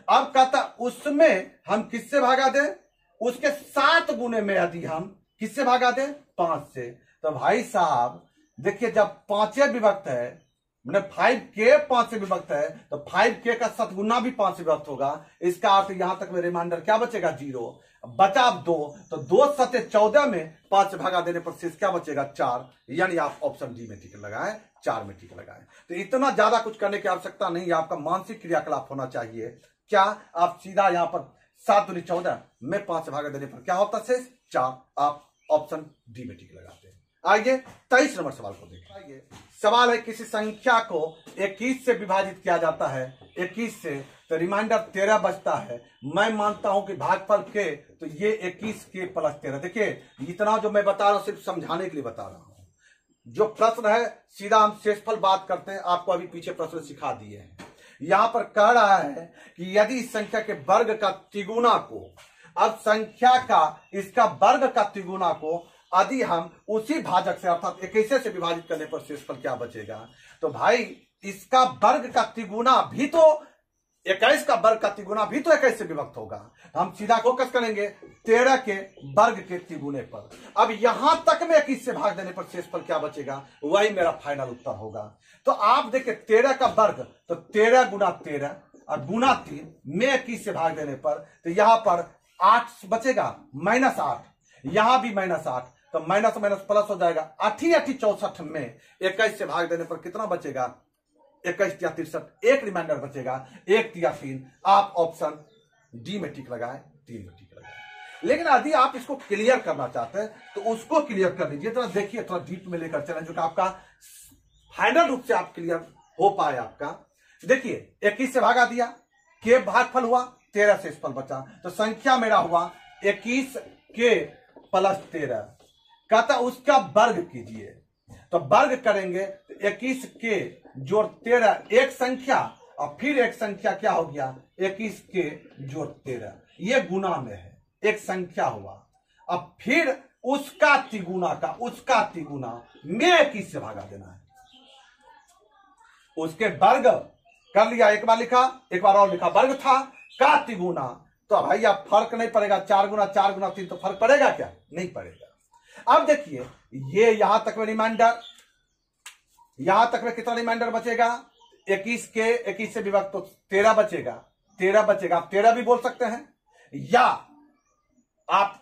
अब कहता उसमें हम किससे भागा दें? उसके 7 गुने में यदि हम किससे भागा दें? 5 से। तो भाई साहब देखिए, जब 5 विभक्त है, मैंने 5k 5 से विभक्त है, तो 5k का 7 गुना भी 5 से विभक्त होगा। इसका अर्थ यहां तक में रिमाइंडर क्या बचेगा? 0। बचा 2, तो 2 7 14 में 5 से भागा देने पर शेष क्या बचेगा? 4। यानी आप ऑप्शन डी में टिक लगाएं, 4 में टिक लगाएं। तो इतना ज्यादा कुछ करने की आवश्यकता नहीं है, आपका मानसिक क्रियाकलाप होना चाहिए। क्या आप सीधा यहां पर 7 दूनी 14 में 5 से भागा देने पर क्या होता शेष? 4। आप ऑप्शन डी में टिक लगाते हैं। आइए 23 नंबर सवाल को देखें। आइए सवाल है, किसी संख्या को 21 से विभाजित किया जाता है, 21 से, तो रिमाइंडर 13 बचता है। मैं मानता हूं कि भागफल के, तो ये 21k + 13। देखिए इतना जो मैं बता रहा हूं सिर्फ समझाने के लिए बता रहा हूं। जो प्रश्न है सीधा हम शेषफल बात करते हैं, आपको अभी पीछे प्रश्न सिखा दिए हैं। यहां पर कह रहा है कि यदि इस संख्या के वर्ग का तिगुना को, अब संख्या का इसका वर्ग का तिगुना को यदि हम उसी भाजक से अर्थात 21 से विभाजित करने पर शेषफल क्या बचेगा? तो भाई इसका वर्ग का तिगुना भी तो 21 का वर्ग का तिगुना भी तो 21 से विभक्त होगा। हम सीधा फोकस करेंगे 13 के वर्ग के तिगुने पर। अब यहां तक में 21 से भाग देने पर शेषफल क्या बचेगा? वही मेरा फाइनल उत्तर होगा। तो आप देखिए 13 का वर्ग, तो 13 गुना 13 और गुना 3 में 21 से भाग देने पर, तो यहां पर 8 बचेगा, -8, यहां भी -8, तो माइनस माइनस प्लस हो जाएगा। 8 64 में 21 से भाग देने पर कितना बचेगा? 21 या 63, एक रिमाइंडर बचेगा, 1 या 3। आप ऑप्शन डी में टिक लगाएं, 3 में टिक लगाएं। लेकिन यदि आप इसको क्लियर करना चाहते हैं तो उसको क्लियर कर लीजिए। थोड़ा देखिए, थोड़ा डीप में लेकर चलें, जो कि आपका फाइनल रूप से आप क्लियर हो पाए आपका। देखिए 21 से भागा दिया, के भागफल हुआ, 13 शेषफल बचा, तो संख्या मेरा हुआ 21 के प्लस 13। कहता उसका वर्ग कीजिए, तो वर्ग करेंगे तो 21 के जोड़ 13 एक संख्या, और फिर एक संख्या क्या हो गया 21 के जोड़ 13, ये गुना में है, एक संख्या हुआ। अब फिर उसका तिगुना में 21 से भागा देना है, उसके वर्ग कर लिया, एक बार लिखा, एक बार और लिखा, वर्ग था का तिगुना, तो भाई अब फर्क नहीं पड़ेगा, 4 गुना 3 तो फर्क पड़ेगा क्या, नहीं पड़ेगा। अब देखिए ये यहां तक में रिमाइंडर, यहां तक में कितना रिमाइंडर बचेगा, 21 से विभक्त तो 13 बचेगा, 13 बचेगा, आप 13 भी बोल सकते हैं या आप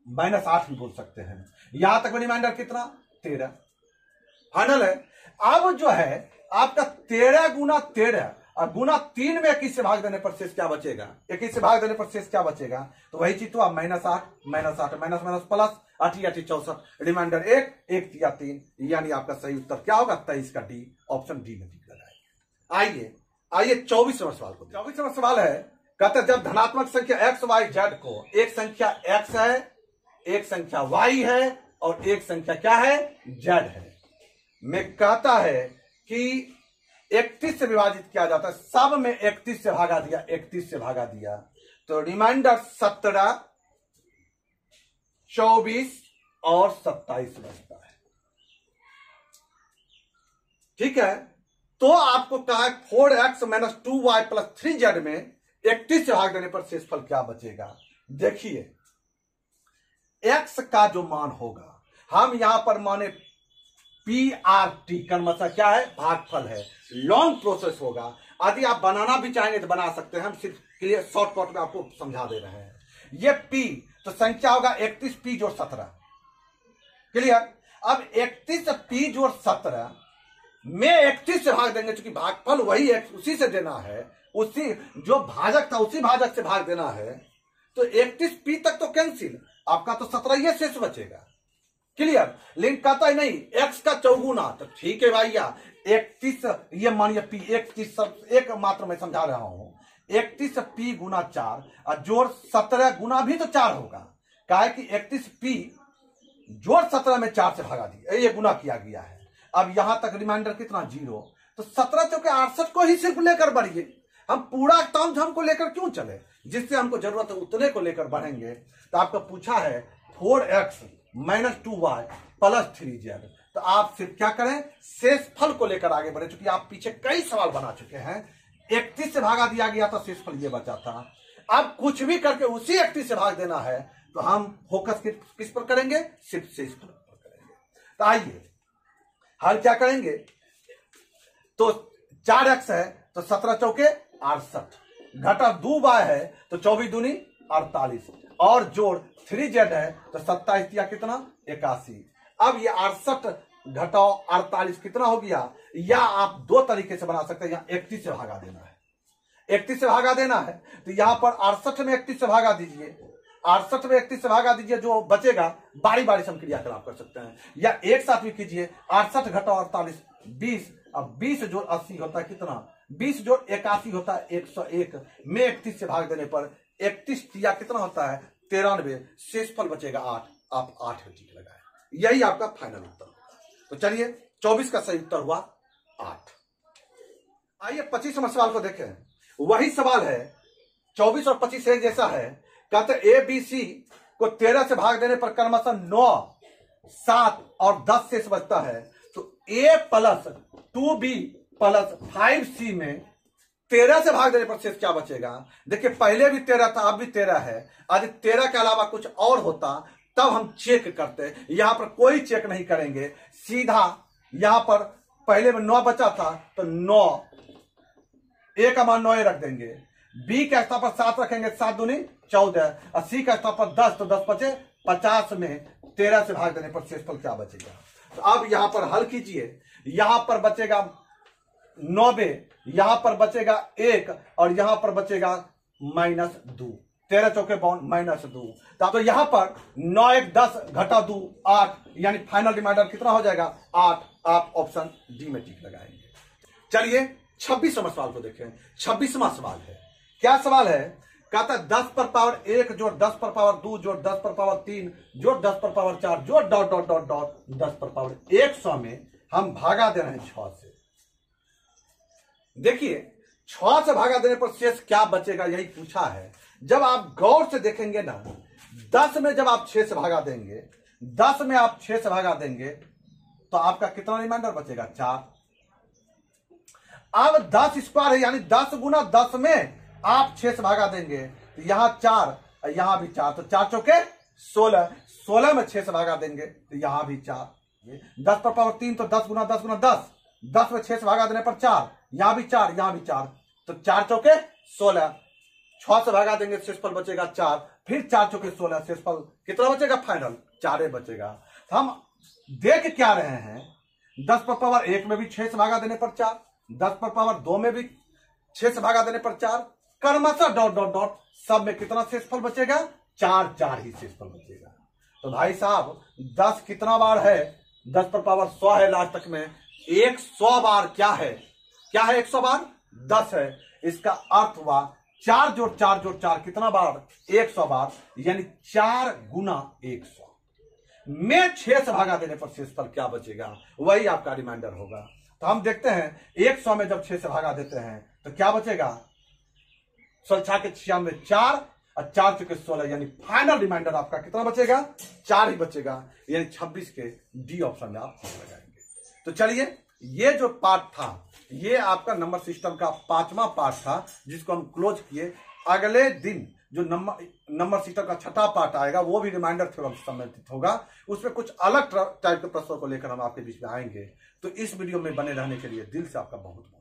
-8 भी बोल सकते हैं। यहां तक में रिमाइंडर कितना 13 फाइनल है। अब जो है आपका 13 गुना 13 और गुना 3 में 21 से भाग देने पर शेष क्या बचेगा, 21 से भाग देने पर शेष क्या बचेगा, तो वही चीज तो आप -8 माइनस माइनस प्लस 8 64, रिमाइंडर 1 1 या 3, यानी आपका सही उत्तर क्या होगा 23 का डी, ऑप्शन डी में टिक लगाएंगे। आइए 24वां सवाल को, 24वां सवाल है, कहते हैं जब धनात्मक संख्या एक्स वाई जेड को एक संख्या एक्स है, एक संख्या वाई है और एक संख्या क्या है जेड है, में कहता है कि 31 से विभाजित किया जाता है, सब में 31 से भागा दिया, 31 से भागा दिया, तो रिमाइंडर 17 24 और 27 बचता है। ठीक है, तो आपको कहा 4x - 2y + 3z में 31 से भाग देने पर शेषफल क्या बचेगा। देखिए x का जो मान होगा, हम यहां पर माने PRT कर्मशः क्या है भागफल है, लॉन्ग प्रोसेस होगा, यदि आप बनाना भी चाहेंगे तो बना सकते हैं, हम सिर्फ क्लियर शॉर्टकट में आपको समझा दे रहे हैं। ये P तो संख्या होगा 31 P जोड़ 17, क्लियर। अब 31 P जोड़ 17 में 31 से भाग देंगे, चूंकि भागफल वही है, उसी से देना है, उसी जो भाजक था उसी भाजक से भाग देना है, तो 31 P तक तो कैंसिल, आपका तो 17 ये शेष बचेगा, क्लियर। लेकिन कहता है नहीं x का चौगुना, तो ठीक है भैया 31 ये मानिए P 31 एक मात्र में समझा रहा हूं, 31 P गुना 4 और जोड़ 17 गुना भी तो 4 होगा, कहा है कि 31 P जोड़ 17 में 4 से भागा दिया, ये गुना किया गया है। अब यहां तक रिमाइंडर कितना 0, तो 17 चौके 68 को ही सिर्फ लेकर बढ़िए, हम पूरा तामझाम को लेकर क्यों चले, जिससे हमको जरूरत है उतने को लेकर बढ़ेंगे। तो आपको पूछा है 4x - 2y + 3z, तो आप सिर्फ क्या करें शेषफल को लेकर आगे बढ़े, क्योंकि आप पीछे कई सवाल बना चुके हैं। 31 से भागा दिया गया था, शेषफल ये बचा था, अब कुछ भी करके उसी 31 से भाग देना है, तो हम फोकस किस पर करेंगे, सिर्फ शेषफल पर करेंगे। तो आइए हल क्या करेंगे, तो 4x है तो 17 चौके 68, घटा 2y है तो 24 दूनी 48, और जोड़ 3z है तो 27 या कितना 81। अब ये 68 घटाओ 48 कितना हो गया, या आप दो तरीके से बना सकते हैं, यहां 31 से भागा देना है, 31 से भागा देना है, तो यहां पर 68 में 31 से भागा दीजिए, 68 में 31 से भागा दीजिए, जो बचेगा बारी बारी से हम क्रियाकलाप कर सकते हैं, या एक साथ भी कीजिए, 68 घटाओ 48 20, अब 20 जोड़ 80 होता है कितना, 20 जोड़ 81 होता है 101, में 31 से भाग देने पर 31 या कितना होता है 93, शेषफल बचेगा 8, आप 8 में टिक लगाए, यही आपका फाइनल उत्तर होगा। तो चलिए 24 का सही उत्तर हुआ 8। आइए 25वां सवाल को देखें, वही सवाल है, 24 और 25 एक जैसा है, कहते ABC को 13 से भाग देने पर क्रमशः 9 7 और 10 शेष बचता है, तो A + 2B + 5C में 13 से भाग देने पर शेष क्या बचेगा। देखिए पहले भी 13 था, अब भी 13 है, यदि 13 के अलावा कुछ और होता तब हम चेक करते, यहां पर कोई चेक नहीं करेंगे, सीधा यहां पर पहले में 9 बचा था तो 9 A का मान 9 रख देंगे, B का स्थान पर 7 रखेंगे, 7 दूनी 14, और C का स्थान पर 10 तो 10 बचे 50 में 13 से भाग देने पर शेषफल क्या बचेगा। तो अब यहां पर हल कीजिए, यहां पर बचेगा 9, यहां पर बचेगा 1 और यहां पर बचेगा -2, 13 चौके 52 माइनस 2। तो यहां पर 9 1 10 घटा 2 8, यानी फाइनल रिमाइंडर कितना हो जाएगा 8। आप ऑप्शन डी में टिक लगाएंगे। चलिए 26वां सवाल को देखें। 26वां सवाल है, क्या सवाल है, कहता है 10 पर पावर 1 जोड़ 10 पर पावर 2 जोड़ 10 पर पावर 3 जोड़ 10 पर पावर 4 जोड़ डॉट डॉट डॉट डॉट 10 पर पावर 100 में हम भागा दे रहे हैं 6 से। देखिए 6 से भागा देने पर शेष क्या बचेगा, यही पूछा है। जब आप गौर से देखेंगे ना, 10 में जब आप 6 से भागा देंगे, 10 में आप 6 से भागा देंगे तो आपका कितना रिमाइंडर बचेगा 4। अब 10 स्क्वायर है, यानी 10 गुना 10 में आप 6 से भागा देंगे तो यहां 4, यहां भी 4, तो 4 चौके 16, 16 में 6 से भागा देंगे तो यहां भी 4। 10 पर पावर 3 तो 10 गुना 10 गुना 10, 10 में 6 से भागा देने पर 4, यहां भी 4, यहां भी 4, तो 4 चौके 16, 6 से भागा देंगे शेषफल बचेगा 4, फिर 4 चौके 16, शेषफल कितना बचेगा फाइनल 4 बचेगा। तो हम देख क्या रहे हैं, 10 पर पावर 1 में भी 6 से भागा देने पर 4, 10 पर पावर 2 में भी 6 से भागा देने पर 4, क्रमशः डॉट डॉट डॉट सब में कितना शेषफल बचेगा 4 4 ही शेषफल बचेगा। तो भाई साहब 10 कितना बार है, 10 पर पावर 100 है लास्ट तक में, 100 बार क्या है 100 बार 10 है। इसका अर्थ हुआ 4 जोड़ 4 जोड़ 4 कितना बार 100 बार, यानी 4 गुना 100 में 6 से भागा देने पर शेषफल क्या बचेगा, वही आपका रिमाइंडर होगा। तो हम देखते हैं 100 में जब 6 से भागा देते हैं तो क्या बचेगा, 16 के 96 4 और 4 चौके 16, यानी फाइनल रिमाइंडर आपका कितना बचेगा 4 ही बचेगा, यानी 26 के डी ऑप्शन में आप लगाएंगे। तो चलिए ये जो पार्ट था ये आपका नंबर सिस्टम का 5वां पार्ट था, जिसको हम क्लोज किए। अगले दिन जो नंबर सिस्टम का 6ठा पार्ट आएगा वो भी रिमाइंडर थ्योरम से संबंधित होगा, उसमें कुछ अलग टाइप के प्रश्नों को लेकर हम आपके बीच में आएंगे। तो इस वीडियो में बने रहने के लिए दिल से आपका बहुत बहुत